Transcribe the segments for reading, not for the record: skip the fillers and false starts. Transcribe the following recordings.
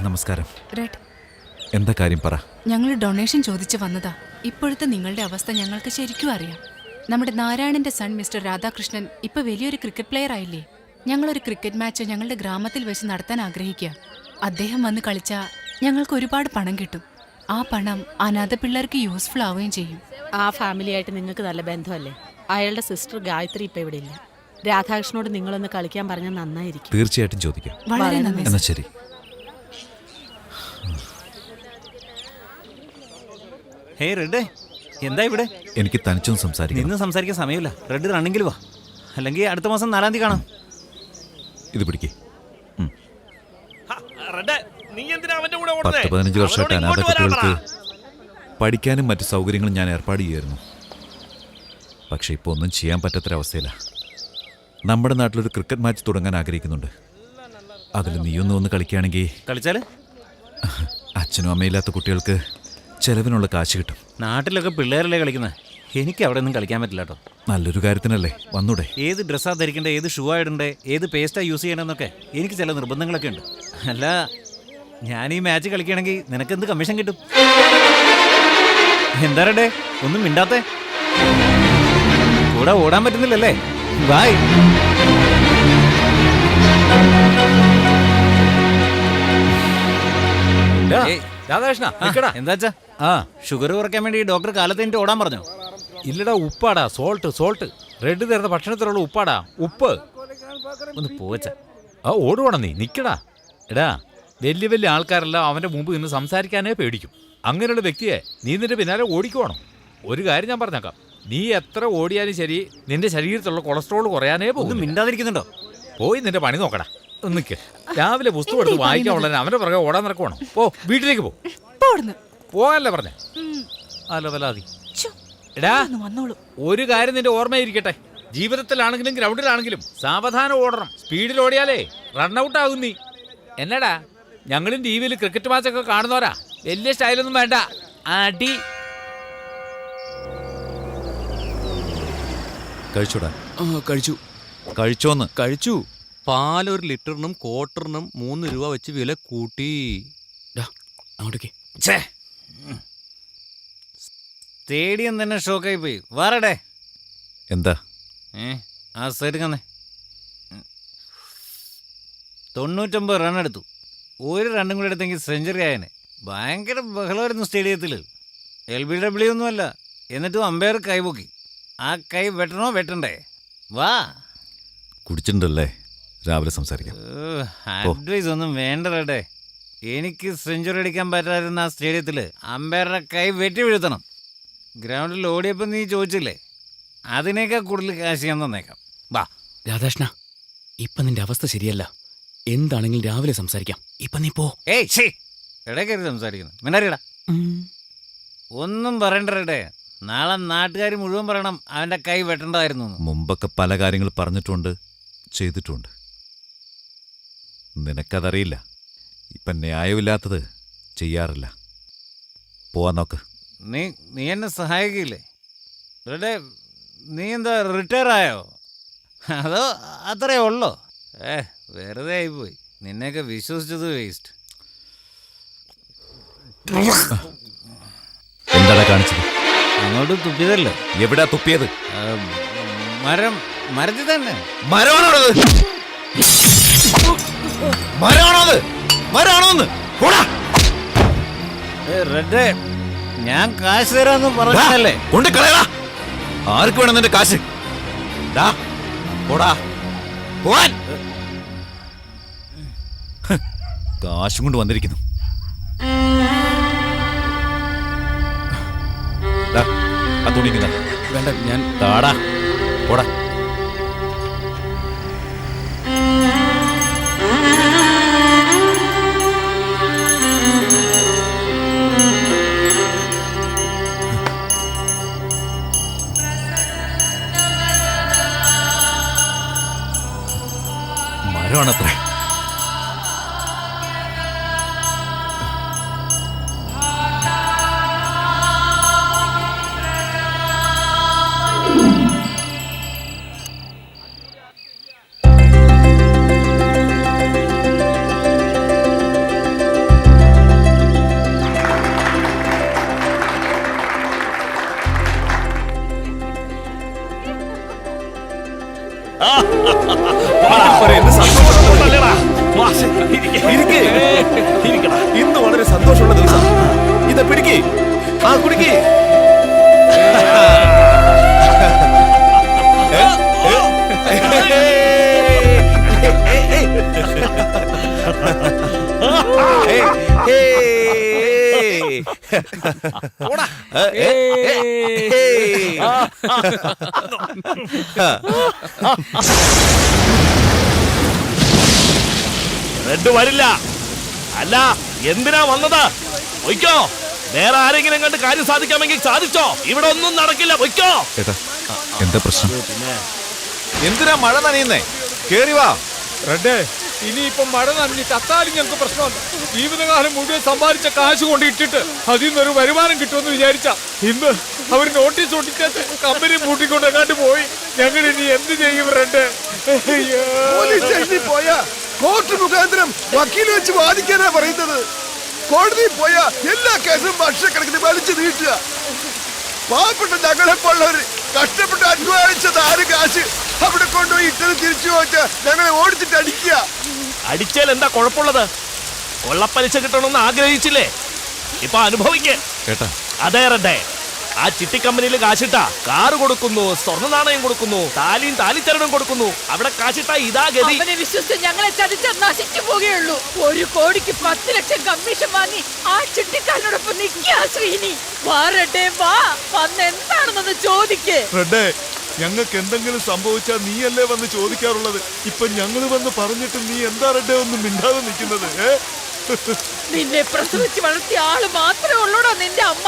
നമസ്കാരം. റെഡ്, എന്താ കാര്യം പറ. ഞങ്ങൾ ഡൊണേഷൻ ചോദിച്ചു വന്നതാ. ഇപ്പോഴത്തെ നിങ്ങളുടെ അവസ്ഥ ഞങ്ങൾക്ക് ശരിക്കും അറിയാം. നമ്മുടെ നാരായണന്റെ സൺ മിസ്റ്റർ രാധാകൃഷ്ണൻ ഇപ്പൊ വലിയൊരു ക്രിക്കറ്റ് പ്ലെയർ ആയില്ലേ. ഞങ്ങളൊരു ക്രിക്കറ്റ് മാച്ച് ഞങ്ങളുടെ ഗ്രാമത്തിൽ വെച്ച് നടത്താൻ ആഗ്രഹിക്കുക. അദ്ദേഹം വന്ന് കളിച്ചാൽ ഞങ്ങൾക്ക് ഒരുപാട് പണം കിട്ടും. ആ പണം അനാഥ പിള്ളേർക്ക് യൂസ്ഫുൾ ആവുകയും ചെയ്യും. ആ ഫാമിലിയായിട്ട് നിങ്ങൾക്ക് നല്ല ബന്ധമല്ലേ? അയാളുടെ സിസ്റ്റർ ഗായത്രി ഇപ്പൊ ഇവിടെ ഇല്ല. രാധാകൃഷ്ണനോട് നിങ്ങളൊന്ന് കളിക്കാൻ പറഞ്ഞാൽ നന്നായിരിക്കും. തീർച്ചയായിട്ടും ചോദിക്കാം. വളരെ നന്ദി. എന്നാ ശരി. ഹേ റെഡ്, എന്താ ഇവിടെ? എനിക്ക് തനിച്ചൊന്നും സംസാരിക്കണം. ഇന്ന് സംസാരിക്കാൻ സമയമില്ല. റെഡ് റണ്ണിങ്ങിൽ വാ, അല്ലെങ്കിൽ അടുത്ത മാസം 4-ാം തീയതി കാണാം. ഇത് പിടിക്കേ. 10-15 വർഷമായിട്ട് അനാഥ കുട്ടികൾക്ക് പഠിക്കാനും മറ്റു സൗകര്യങ്ങളും ഞാൻ ഏർപ്പാട് ചെയ്യുമായിരുന്നു. പക്ഷെ ഇപ്പോൾ ഒന്നും ചെയ്യാൻ പറ്റാത്തൊരവസ്ഥയില്ല. നമ്മുടെ നാട്ടിലൊരു ക്രിക്കറ്റ് മാച്ച് തുടങ്ങാൻ ആഗ്രഹിക്കുന്നുണ്ട്. അതിൽ നീയൊന്നും ഒന്ന് കളിക്കുകയാണെങ്കിൽ കളിച്ചാൽ അച്ഛനും അമ്മയില്ലാത്ത കുട്ടികൾക്ക് ചെലവിനുള്ള കാശ് കിട്ടും. നാട്ടിലൊക്കെ പിള്ളേരല്ലേ കളിക്കുന്നത്. എനിക്ക് അവിടെ ഒന്നും കളിക്കാൻ പറ്റില്ല കേട്ടോ. നല്ലൊരു കാര്യത്തിനല്ലേ, വന്നൂടെ? ഏത് ഡ്രസ്സാ ധരിക്കണ്ടേ, ഏത് ഷൂ ആയിടണ്ടേ, ഏത് പേസ്റ്റാ യൂസ് ചെയ്യണമെന്നൊക്കെ എനിക്ക് ചില നിർബന്ധങ്ങളൊക്കെ ഉണ്ട്. അല്ല, ഞാൻ ഈ മാച്ച് കളിക്കുകയാണെങ്കിൽ നിനക്കെന്ത് കമ്മീഷൻ കിട്ടും? എന്താ റെഡേ, ഒന്നും മിണ്ടാത്തേ? കൂടെ ഓടാൻ പറ്റുന്നില്ലല്ലേ? ബൈ. രാധാകൃഷ്ണ, എന്താച്ചാ? ആ, ഷുഗർ കുറയ്ക്കാൻ വേണ്ടി ഡോക്ടർ കാലത്ത് എനിക്ക് ഓടാൻ പറഞ്ഞു. ഇല്ലടാ, ഉപ്പാടാ, സോൾട്ട്. റെഡ് തരുന്ന ഭക്ഷണത്തിലുള്ള ഉപ്പാടാ, ഉപ്പ്. ഒന്ന് പോച്ച. ആ, ഓടുവാണ നീ, നിക്കടാ. എടാ, വലിയ വലിയ ആൾക്കാരെല്ലാം അവന്റെ മുമ്പ് നിന്ന് സംസാരിക്കാനേ പേടിക്കും. അങ്ങനെയുള്ള വ്യക്തിയെ നീ നിന്റെ പിന്നാലെ ഓടിക്കുവാണോ? ഒരു കാര്യം ഞാൻ പറഞ്ഞേക്കാം, നീ എത്ര ഓടിയാലും ശരി നിന്റെ ശരീരത്തിലുള്ള കൊളസ്ട്രോൾ കുറയാനേ പോകും. മിണ്ടാതിരിക്കുന്നുണ്ടോ? പോയി നിന്റെ പണി നോക്കടാ. നിക്ക്, രാവിലെ പുസ്തകം എടുത്ത് വായിക്കാനുള്ള അവന്റെ പുറകെ ഓടാൻ നടക്കുവാണോ? പോ, വീട്ടിലേക്ക് പോ. പോകാനല്ലേ പറഞ്ഞ? അലവലാതി. എടാ, ഒരു കാര്യം നിന്റെ ഓർമ്മയിരിക്കട്ടെ, ജീവിതത്തിലാണെങ്കിലും ഗ്രൗണ്ടിലാണെങ്കിലും സാവധാനം ഓടണം. സ്പീഡിൽ ഓടിയാലേ റണ്ണൌട്ട് ആകും നീ. എന്നടാ, ഞങ്ങളും ടി വിയിൽ ക്രിക്കറ്റ് മാച്ചൊക്കെ കാണുന്നവരാ. വലിയ സ്റ്റൈലൊന്നും വേണ്ട, അടി. കഴിച്ചോടാ. കഴിച്ചു. കഴിച്ചോന്ന്? കഴിച്ചു. പാലൊരു ലിറ്ററിനും ക്വാർട്ടറിനും 3 രൂപ വെച്ച് വില കൂട്ടി. അങ്ങോട്ടേക്ക്. സ്റ്റേഡിയം തന്നെ ഷോക്കായി പോയി. വേറെ എന്താ? ആ സൈഡ് കന്നേ 99 റൺ എടുത്തു. ഒരു റണ്ണും കൂടെ എടുത്തെങ്കിൽ സെഞ്ചുറി ആയനെ. ഭയങ്കര ബഹളമായിരുന്നു സ്റ്റേഡിയത്തിൽ. LBW ഒന്നുമല്ല. എന്നിട്ടും അമ്പയർ കൈപൊക്കി. ആ കൈ വെട്ടണോ വെട്ടണ്ടേ? വാ. കുടിച്ചിട്ടുണ്ടല്ലേ? രാവിലെ സംസാരിക്കാം. അഡ്വൈസ് ഒന്നും വേണ്ട റെഡേ. എനിക്ക് സെഞ്ചുറി അടിക്കാൻ പറ്റാതിരുന്ന ആ സ്റ്റേഡിയത്തിൽ അമ്പയറുടെ കൈ വെട്ടി വീഴ്ത്തണം. ഗ്രൗണ്ടിൽ ഓടിയപ്പോൾ നീ ചോദിച്ചില്ലേ, അതിനേക്കാൾ കൂടുതൽ കാശ് ഞാൻ തന്നേക്കാം. വാ. രാധാകൃഷ്ണ, ഇപ്പൊ നിന്റെ അവസ്ഥ ശരിയല്ല. എന്താണെങ്കിലും രാവിലെ സംസാരിക്കാം. ഇപ്പൊ നീ പോ. ഇടയ്ക്കരുത് സംസാരിക്കുന്നു. മിണ്ടാരിടാ. ഒന്നും പറയണ്ട റെഡേ. നാളെ നാട്ടുകാർ മുഴുവൻ പറയണം അവന്റെ കൈ വെട്ടേണ്ടതായിരുന്നു. മുമ്പൊക്കെ പല കാര്യങ്ങൾ പറഞ്ഞിട്ടുണ്ട്, ചെയ്തിട്ടുണ്ട്. നിനക്കതറിയില്ല. ഇപ്പം ന്യായമില്ലാത്തത് ചെയ്യാറില്ല. പോവാൻ നോക്ക്. നീ എന്നെ സഹായിക്കില്ലേ റെഡേ? നീ എന്താ റിട്ടയർ ആയോ? അതോ അത്രേ ഉള്ളോ? വെറുതെ ആയിപ്പോയി. നിന്നെയൊക്കെ വിശ്വസിച്ചത് വേസ്റ്റ്. എന്താടാ കാണിച്ചത്? അങ്ങോട്ട് തുപ്പിയതല്ലേ? എവിടാ തുപ്പിയത്? മരത്തിൽ തന്നെ. മരമാണോത്? റെഡേ, ഞാൻ കാശ് തരാന്ന് പറഞ്ഞല്ലേ? കൊണ്ട് കളയടാ. ആർക്ക് വേണം നിന്റെ കാശ്? കാശും കൊണ്ട് വന്നിരിക്കുന്നു. വേണ്ട, ഞാൻ താടാ. പോടാ. മരമാണത്രേ. കുടിക്ക്. റെഡ് വരില്ല. അല്ല, എന്തിനാ വന്നത്? പൊയ്ക്കോ. വേറെ ആരെങ്കിലും കണ്ട് കാര്യം സാധിക്കാമെങ്കിൽ സാധിച്ചോ. ഇവിടെ ഒന്നും നടക്കില്ല. പൊയ്ക്കോ. ഏട്ടാ, എന്താ പ്രശ്നം? എന്തിനാ മഴ നനയുന്നേ? കേറി വാ. റെഡേ, ഇനിയിപ്പൊ മഴ നനഞ്ഞ് ചത്താലും ഞങ്ങൾക്ക് പ്രശ്നമല്ല. ജീവിതകാലം മുഴുവൻ സമ്പാദിച്ച കാശ് കൊണ്ട് ഇട്ടിട്ട് അതിൽ നിന്നൊരു വരുമാനം കിട്ടുമെന്ന് വിചാരിച്ച ഇന്ന് അവർ നോട്ടീസ് ഒട്ടിച്ചാൽ കമ്പനി പൂട്ടിക്കൊണ്ട് എങ്ങാണ്ട് പോയി. ഞങ്ങൾ ഇനി എന്ത് ചെയ്യും റെഡേ? പോയാ കോർട്ട് മുഖാന്തരം വക്കീൽ വെച്ച് വാദിക്കാനാ പറയുന്നത്. കോടതിയിൽ പോയാ എല്ലാ കേസും വർഷക്കണക്കിന് വലിച്ചു നീട്ടുക. പാവപ്പെട്ട ഞങ്ങളെ പോലുള്ളവർ കഷ്ടപ്പെട്ട് അധ്വാനിച്ചത് ആര് കാശ് അവിടെ കൊണ്ടുപോയി ഇട്ടത് തിരിച്ചു വെച്ചാ ഞങ്ങളെ ഓടിച്ചിട്ട് അടിക്കുക. അടിച്ചാൽ എന്താ കുഴപ്പമുള്ളത്? കൊള്ളപ്പലിശ കിട്ടണമെന്ന് ആഗ്രഹിച്ചില്ലേ? ഇപ്പൊ അനുഭവിക്കേ. ഏട്ടാ, അതേ റെഡേ, ആ ചിട്ടി കമ്പനിയിൽ കാശിട്ട കാറ് കൊടുക്കുന്നു, സ്വർണ്ണ നാണയം കൊടുക്കുന്നു, താലിയും താലിച്ചരടും കൊടുക്കുന്നു. അവിടെ കാശിട്ട ഇതാ ഗതി. അവനെ വിശ്വസിച്ച് ഞങ്ങളെ ചതിച്ച് നശിച്ചു പോവുകയുള്ളൂ. 1 കോടിക്ക് 10 ലക്ഷം കമ്മീഷൻ വാങ്ങി ആ ചിട്ടിക്കാരനോടൊപ്പം നിൽക്കുക ശ്രീനി. വാറട്ടെ, വാ, വന്ന് എന്താണെന്നൊന്ന് ചോദിക്കേ. റെഡേ, ഞങ്ങൾക്ക് എന്തെങ്കിലും സംഭവിച്ചാൽ നീയല്ലേ വന്ന് ചോദിക്കാറുള്ളത്. ഇപ്പൊ ഞങ്ങൾ വന്ന് പറഞ്ഞിട്ട് നീ എന്താ റെഡേ ഒന്നും മിണ്ടാതെ നിൽക്കുന്നത്? നിന്നെ പ്രസവിച്ച് വളർത്തിയ ആള് മാത്രമേ ഉള്ളൂടോ നിന്റെ അമ്മ.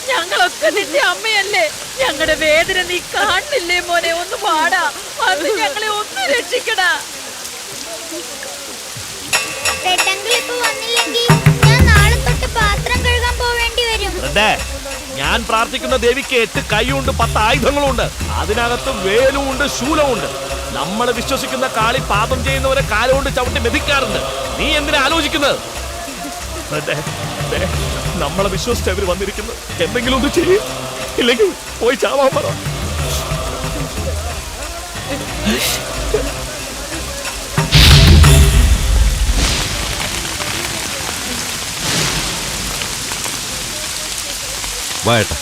ഞങ്ങളൊക്കെ നിന്റെ അമ്മയല്ലേ. ഞങ്ങളുടെ വേദന നീ കാണുന്നില്ലേ മോനെ? ഒന്ന് പാടാ, വന്ന് ഞങ്ങളെ ഒന്ന് രക്ഷിക്കടാ. ഞാൻ നാളെ തൊട്ട് പാത്രം കഴുകാൻ പോവേണ്ടി വരും. റെഡേ, ഞാൻ പ്രാർത്ഥിക്കുന്ന ദേവിക്ക് 8 കൈയുണ്ട്, 10 ആയുധങ്ങളുണ്ട്. അതിനകത്ത് വേലുമുണ്ട്, ശൂലമുണ്ട്. നമ്മൾ വിശ്വസിക്കുന്ന കാളി പാപം ചെയ്യുന്നവരെ കാലുകൊണ്ട് ചവിട്ടി മെതിക്കാറുണ്ട്. നീ എന്തിനാ ആലോചിക്കുന്നത്? റെഡേ, നമ്മളെ വിശ്വസിച്ച് അവര് വന്നിരിക്കുന്നത്. എന്തെങ്കിലും ഒന്ന് ചെയ്യും, ഇല്ലെങ്കിൽ പോയി ചാവാൻ പറ. വാ ഏട്ടാ.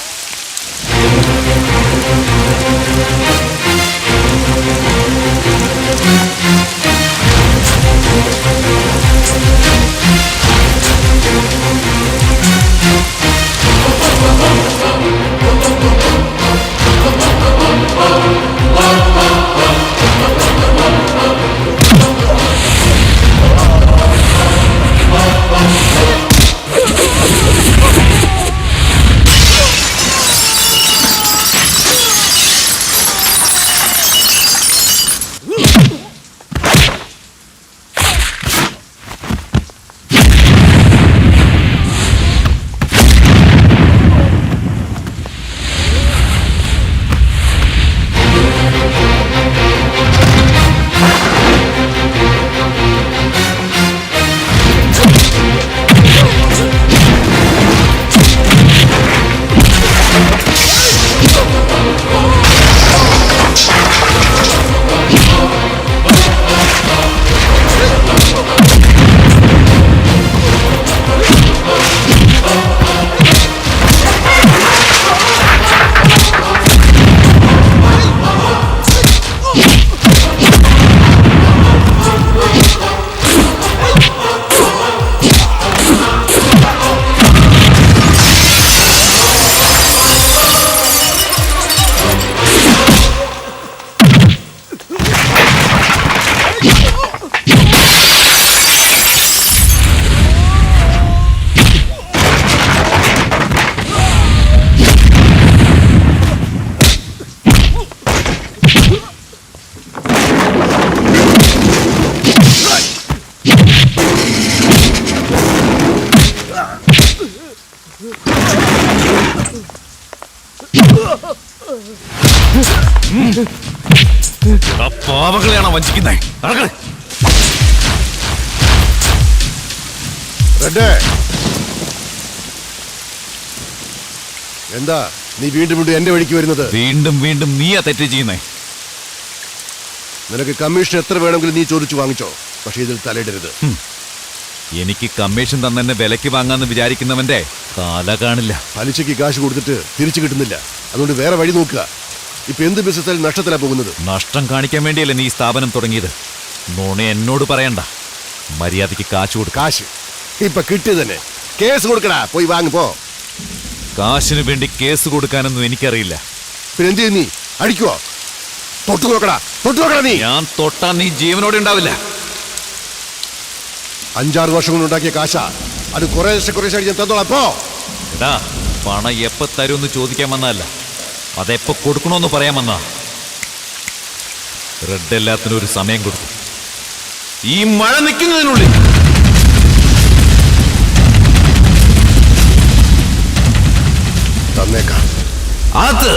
പാവകളെയാണോ വഞ്ചിക്കുന്നേ? എന്താ നീ വീണ്ടും വീണ്ടും എന്റെ വഴിക്ക് വരുന്നത്? വീണ്ടും വീണ്ടും നീയാ തെറ്റ് ചെയ്യുന്നേ. നിനക്ക് കമ്മീഷൻ എത്ര വേണമെങ്കിലും നീ ചോദിച്ചു വാങ്ങിച്ചോ, പക്ഷെ ഇതിൽ തലയിടരുത്. എനിക്ക് കമ്മീഷൻ തന്നെ വിലയ്ക്ക് വാങ്ങാന്ന് വിചാരിക്കുന്നവന്റെ തല കാണില്ല. പലിശയ്ക്ക് കാശ് കൊടുത്തിട്ട് തിരിച്ചു കിട്ടുന്നില്ല. അതുകൊണ്ട് വേറെ വഴി നോക്കുക. ഇപ്പൊ എന്ത് ബിസിനസ്സിൽ നഷ്ടത്തിലാ പോകുന്നത്? നഷ്ടം കാണിക്കാൻ വേണ്ടിയല്ലേ നീ ഈ സ്ഥാപനം തുടങ്ങിയത്? നോണ എന്നോട് പറയണ്ട. മര്യാദയ്ക്ക് കാശ് കൊടുക്ക. കാശ് ഇപ്പൊ കിട്ടി തന്നെ. കേസ് കൊടുക്കടാ, പോയി വാങ്ങിപ്പോ. കാശിന് വേണ്ടി കേസ് കൊടുക്കാനൊന്നും എനിക്കറിയില്ല. പിന്നെ എന്ത് ചെയ്യും നീ? അടിക്കുവോ? തൊട്ടു നോക്കടാ, തൊട്ടു നോക്കടാ നീ. ഞാൻ തൊട്ടാ നീ ജീവനോടെ ഉണ്ടാവില്ല. 5-6 വർഷം കൊണ്ട് ഉണ്ടാക്കിയ കാശാ. അത് കുറേശ്ശെ ഞാൻ തന്നോളാം. പോ. എടാ, പണം എപ്പോ തരുമെന്ന് ചോദിക്കാൻ വന്നതല്ല, അതെപ്പോ കൊടുക്കണോന്ന് പറയാൻ വന്നാ. റെഡ് എല്ലാത്തിനും ഒരു സമയം കൊടുക്കും. ഈ മഴ നിൽക്കുന്നതിനുള്ളിൽ തന്നേക്കാം. അത്